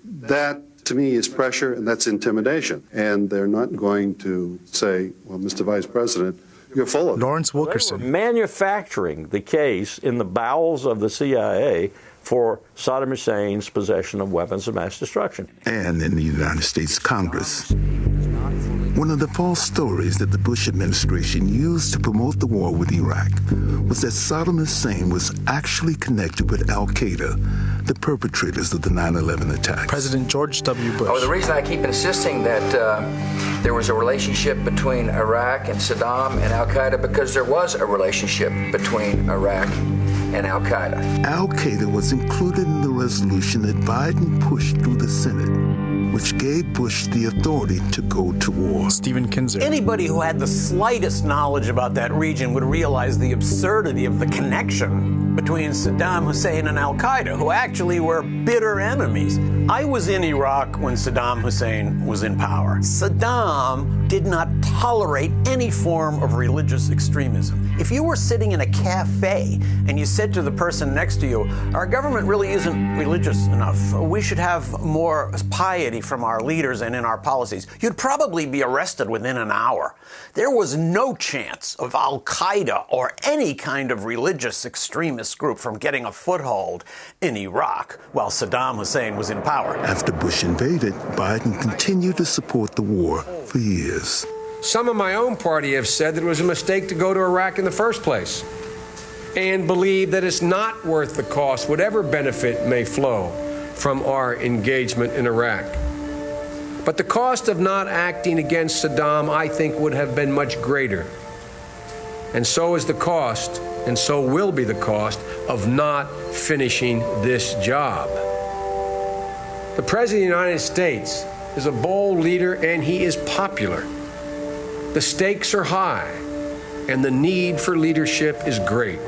That, to me, is pressure, and that's intimidation. And they're not going to say, well, Mr. Vice President, you're full of it. Lawrence Wilkerson. They were manufacturing the case in the bowels of the CIA for Saddam Hussein's possession of weapons of mass destruction. And in the United States Congress. One of the false stories that the Bush administration used to promote the war with Iraq was that Saddam Hussein was actually connected with al-Qaeda, the perpetrators of the 9/11 attack. President George W. Bush. Oh, the reason I keep insisting that there was a relationship between Iraq and Saddam and al-Qaeda, because there was a relationship between Iraq and al-Qaeda. Al-Qaeda was included in the resolution that Biden pushed through the Senate, which gave Bush the authority to go to war. Stephen Kinzer. Anybody who had the slightest knowledge about that region would realize the absurdity of the connection between Saddam Hussein and al-Qaeda, who actually were bitter enemies. I was in Iraq when Saddam Hussein was in power. Saddam did not tolerate any form of religious extremism. If you were sitting in a cafe and you said to the person next to you, our government really isn't religious enough, we should have more piety from our leaders and in our policies, you'd probably be arrested within an hour. There was no chance of al-Qaeda or any kind of religious extremist group from getting a foothold in Iraq while Saddam Hussein was in power. After Bush invaded, Biden continued to support the war for years. Some of my own party have said that it was a mistake to go to Iraq in the first place, and believe that it's not worth the cost, whatever benefit may flow from our engagement in Iraq. But the cost of not acting against Saddam, I think, would have been much greater. And so is the cost, and so will be the cost, of not finishing this job. The President of the United States is a bold leader, and he is popular. The stakes are high, and the need for leadership is great.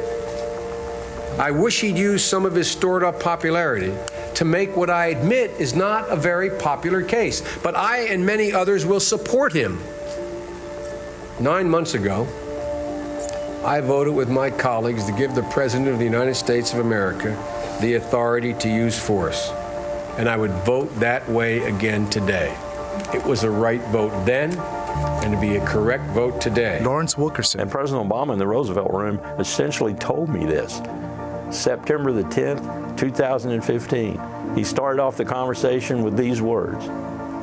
I wish he'd use some of his stored-up popularity to make what I admit is not a very popular case. But I and many others will support him. 9 months ago, I voted with my colleagues to give the President of the United States of America the authority to use force. And I would vote that way again today. It was a right vote then, and to be a correct vote today. Lawrence Wilkerson. And President Obama in the Roosevelt Room essentially told me this. September the 10th, 2015. He started off the conversation with these words: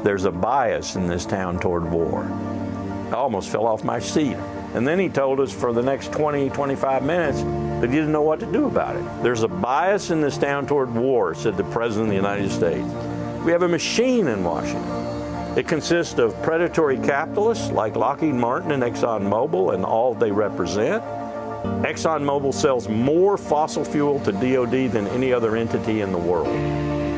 "There's a bias in this town toward war." I almost fell off my seat. And then he told us for the next 20, 25 minutes that he didn't know what to do about it. "There's a bias in this town toward war," said the President of the United States. "We have a machine in Washington. It consists of predatory capitalists like Lockheed Martin and ExxonMobil and all they represent. ExxonMobil sells more fossil fuel to DOD than any other entity in the world.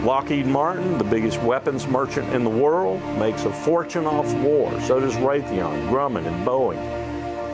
Lockheed Martin, the biggest weapons merchant in the world, makes a fortune off war. So does Raytheon, Grumman, and Boeing.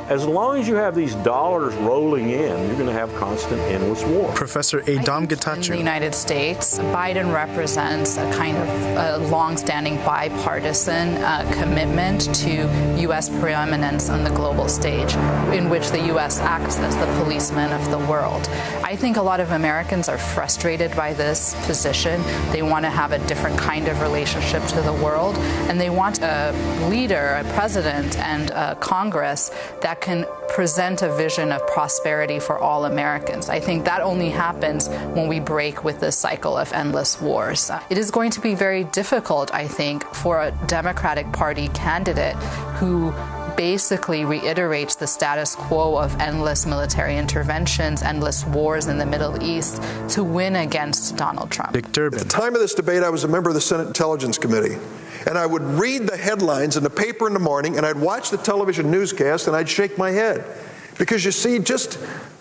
As long as you have these dollars rolling in, you're going to have constant, endless war." Professor Adam In Getachew. the United States, Biden represents a kind of long-standing bipartisan commitment to U.S. preeminence on the global stage, in which the U.S. acts as the policeman of the world. I think a lot of Americans are frustrated by this position. They want to have a different kind of relationship to the world, and they want a leader, a president, and a Congress that can present a vision of prosperity for all Americans. I think that only happens when we break with this cycle of endless wars. It is going to be very difficult, I think, for a Democratic Party candidate who basically reiterates the status quo of endless military interventions, endless wars in the Middle East, to win against Donald Trump. Dick Durbin. At the time of this debate, I was a member of the Senate Intelligence Committee. And I would read the headlines in the paper in the morning, and I'd watch the television newscast, and I'd shake my head. Because you see, just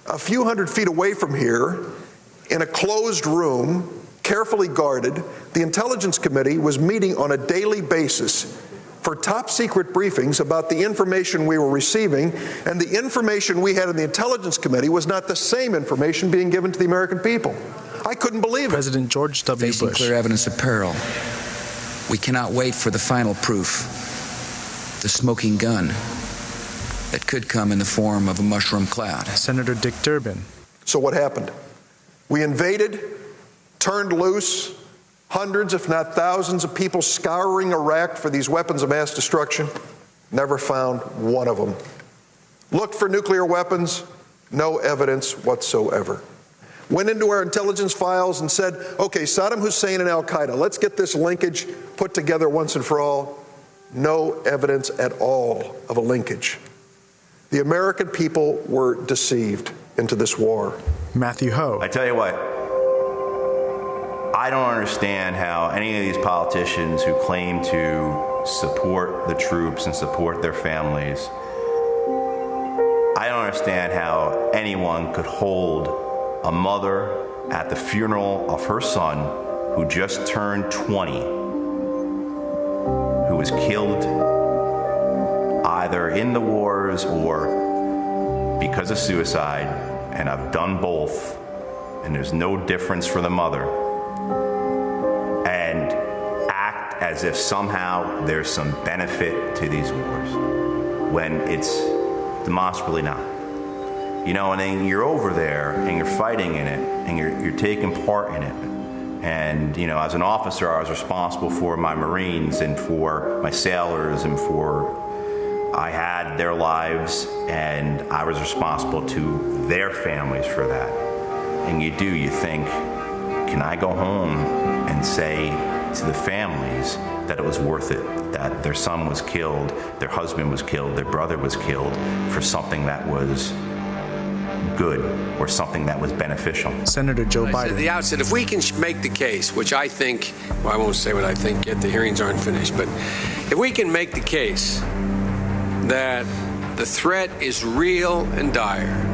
a few hundred feet away from here, in a closed room, carefully guarded, the Intelligence Committee was meeting on a daily basis for top secret briefings about the information we were receiving, and the information we had in the Intelligence Committee was not the same information being given to the American people. I couldn't believe it. President George W. Facing Bush. clear evidence of peril, we cannot wait for the final proof, the smoking gun that could come in the form of a mushroom cloud. Senator Dick Durbin. So what happened? We invaded, turned loose, hundreds, if not thousands, of people scouring Iraq for these weapons of mass destruction. Never found one of them. Looked for nuclear weapons, no evidence whatsoever. Went into our intelligence files and said, okay, Saddam Hussein and al-Qaeda, let's get this linkage put together once and for all. No evidence at all of a linkage. The American people were deceived into this war. Matthew Ho. I tell you what, I don't understand how any of these politicians who claim to support the troops and support their families, I don't understand how anyone could hold a mother at the funeral of her son who just turned 20, who was killed either in the wars or because of suicide, and I've done both, and there's no difference for the mother, and act as if somehow there's some benefit to these wars, when it's demonstrably not. You know, and then you're over there and you're fighting in it and you're taking part in it. And, you know, as an officer, I was responsible for my Marines and for my sailors and I had their lives, and I was responsible to their families for that. And you think, can I go home and say to the families that it was worth it, that their son was killed, their husband was killed, their brother was killed for something that was good or something that was beneficial. Senator Joe Biden. At the outset, if we can make the case, which I think, well, I won't say what I think yet, the hearings aren't finished, but if we can make the case that the threat is real and dire,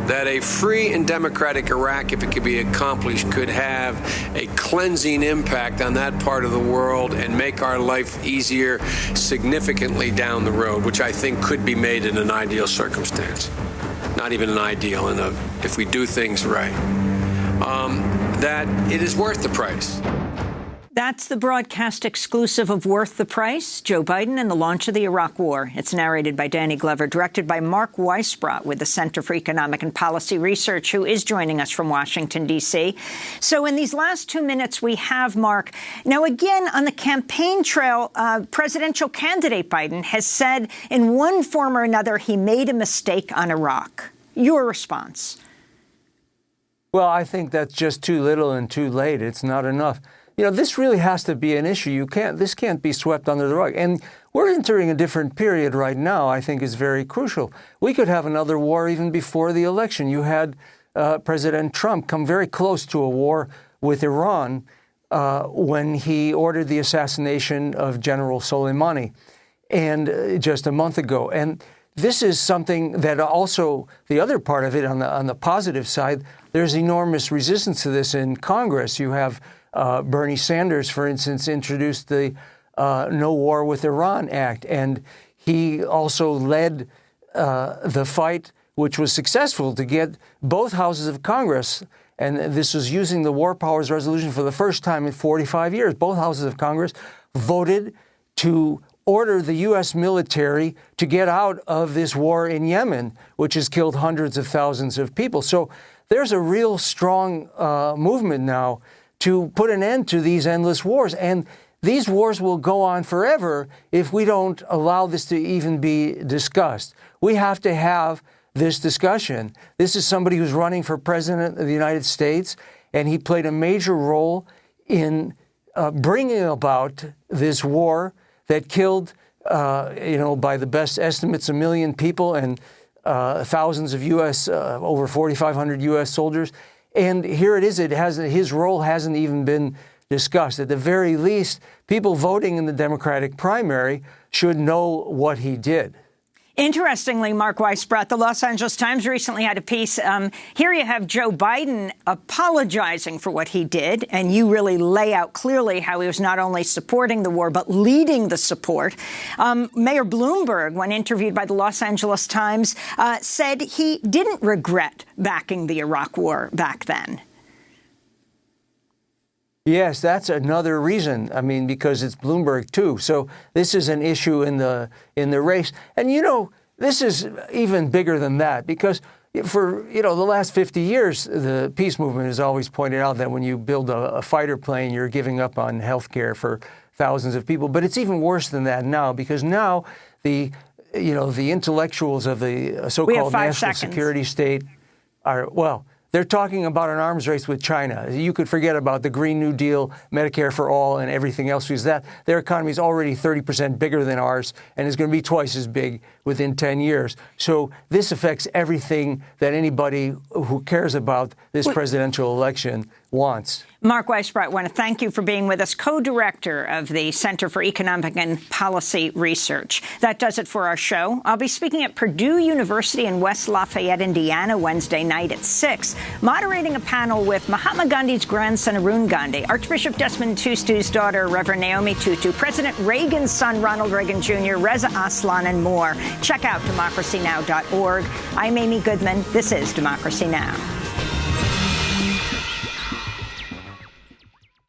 that a free and democratic Iraq, if it could be accomplished, could have a cleansing impact on that part of the world and make our life easier significantly down the road, which I think could be made in an ideal circumstance. Not even an ideal, if we do things right, that it is worth the price. That's the broadcast exclusive of Worth the Price, Joe Biden and the launch of the Iraq War. It's narrated by Danny Glover, directed by Mark Weisbrot with the Center for Economic and Policy Research, who is joining us from Washington, D.C. So in these last 2 minutes, we have Mark. Now, again, on the campaign trail, presidential candidate Biden has said in one form or another he made a mistake on Iraq. Your response? Well, I think that's just too little and too late. It's not enough. You know, this really has to be an issue. This can't be swept under the rug. And we're entering a different period right now, I think is very crucial. We could have another war even before the election. You had President Trump come very close to a war with Iran when he ordered the assassination of General Soleimani and just a month ago. And this is something that also, the other part of it on the positive side, there's enormous resistance to this in Congress. You have Bernie Sanders, for instance, introduced the No War with Iran Act, and he also led the fight, which was successful, to get both houses of Congress, and this was using the War Powers Resolution for the first time in 45 years. Both houses of Congress voted to order the U.S. military to get out of this war in Yemen, which has killed hundreds of thousands of people. So there's a real strong movement now to put an end to these endless wars. And these wars will go on forever if we don't allow this to even be discussed. We have to have this discussion. This is somebody who's running for president of the United States, and he played a major role in bringing about this war that killed, by the best estimates, 1 million people and thousands of U.S., over 4,500 U.S. soldiers. And here it is. His role hasn't even been discussed. At the very least, people voting in the Democratic primary should know what he did. Interestingly, Mark Weisbrot, the Los Angeles Times recently had a piece. Here you have Joe Biden apologizing for what he did, and you really lay out clearly how he was not only supporting the war, but leading the support. Mayor Bloomberg, when interviewed by the Los Angeles Times, said he didn't regret backing the Iraq war back then. Yes, that's another reason. I mean, because it's Bloomberg, too. So this is an issue in the race. And, this is even bigger than that, because for, the last 50 years, the peace movement has always pointed out that when you build a fighter plane, you're giving up on health care for thousands of people. But it's even worse than that now, because now the intellectuals of the so-called national security state are, they're talking about an arms race with China. You could forget about the Green New Deal, Medicare for all, and everything else, because their economy is already 30% bigger than ours and is going to be twice as big within 10 years. So this affects everything that anybody who cares about this presidential election wants. Mark Weisbrot, I want to thank you for being with us, co-director of the Center for Economic and Policy Research. That does it for our show. I'll be speaking at Purdue University in West Lafayette, Indiana, Wednesday night at 6, moderating a panel with Mahatma Gandhi's grandson, Arun Gandhi, Archbishop Desmond Tutu's daughter, Reverend Naomi Tutu, President Reagan's son, Ronald Reagan Jr., Reza Aslan, and more. Check out democracynow.org. I'm Amy Goodman. This is Democracy Now!